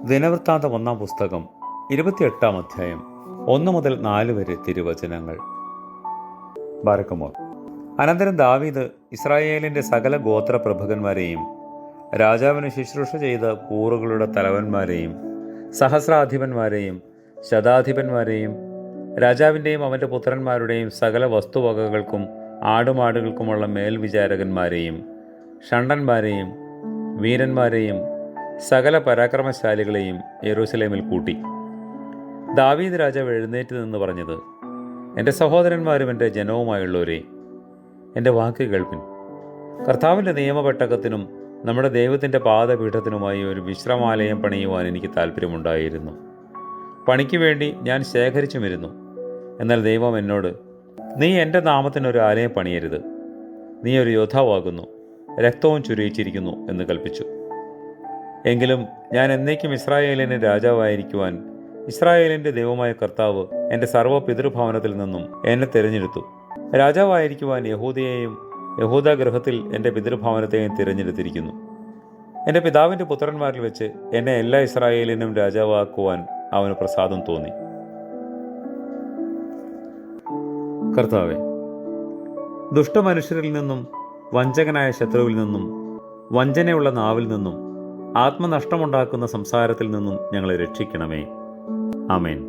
ദിനവൃത്താന്തം 1-ാം പുസ്തകം 28-ാം അധ്യായം 1 മുതൽ 4 വരെ തിരുവചനങ്ങൾ. ബാരക്കുമോർ. അനന്തരം ദാവീദ് ഇസ്രായേലിന്റെ സകല ഗോത്രപ്രഭുക്കന്മാരെയും രാജാവിന് ശുശ്രൂഷ ചെയ്ത കൂറുകളുടെ തലവന്മാരെയും സഹസ്രാധിപന്മാരെയും ശതാധിപന്മാരെയും രാജാവിൻ്റെയും അവൻ്റെ പുത്രന്മാരുടെയും സകല വസ്തുവകകൾക്കും ആടുമാടുകൾക്കുമുള്ള മേൽവിചാരകന്മാരെയും ഷണ്ഡന്മാരെയും വീരന്മാരെയും സകല പരാക്രമശാലികളെയും യെരൂശലേമിൽ കൂട്ടി. ദാവീദ് രാജാവ് എഴുന്നേറ്റ് നിന്ന് പറഞ്ഞത്: എൻ്റെ സഹോദരന്മാരും എൻ്റെ ജനവുമായുള്ളവരെ, എൻ്റെ വാക്ക് കേൾപ്പിൻ. കർത്താവിൻ്റെ നിയമപെട്ടകത്തിനും നമ്മുടെ ദൈവത്തിൻ്റെ പാദപീഠത്തിനുമായി ഒരു വിശ്രമാലയം പണിയുവാൻ എനിക്ക് താല്പര്യമുണ്ടായിരുന്നു. പണിക്ക് വേണ്ടി ഞാൻ ശേഖരിച്ചു വരുന്നു. എന്നാൽ ദൈവം എന്നോട്: നീ എൻ്റെ നാമത്തിനൊരു ആലയം പണിയരുത്. നീ ഒരു യോദ്ധാവാകുന്നു, രക്തവും ചുരിയിച്ചിരിക്കുന്നു എന്ന് കൽപ്പിച്ചു. എങ്കിലും ഞാൻ എന്നേക്കും ഇസ്രായേലിന് രാജാവായിരിക്കുവാൻ ഇസ്രായേലിൻ്റെ ദൈവമായ കർത്താവ് എൻ്റെ സർവ്വ പിതൃഭവനത്തിൽ നിന്നും എന്നെ തിരഞ്ഞെടുത്തു. രാജാവായിരിക്കുവാൻ യഹൂദയെയും യഹൂദാഗൃഹത്തിൽ എൻ്റെ പിതൃഭവനത്തെയും തിരഞ്ഞെടുത്തിരിക്കുന്നു. എൻ്റെ പിതാവിൻ്റെ പുത്രന്മാരിൽ വെച്ച് എന്നെ എല്ലാ ഇസ്രായേലിനും രാജാവാക്കുവാൻ അവന് പ്രസാദം തോന്നി. കർത്താവേ, ദുഷ്ടമനുഷ്യരിൽ നിന്നും വഞ്ചകനായ ശത്രുവിൽ നിന്നും വഞ്ചനയുള്ള നാവിൽ നിന്നും ആത്മനഷ്ടമുണ്ടാക്കുന്ന സംസാരത്തിൽ നിന്നും ഞങ്ങളെ രക്ഷിക്കണമേ. ആമേൻ.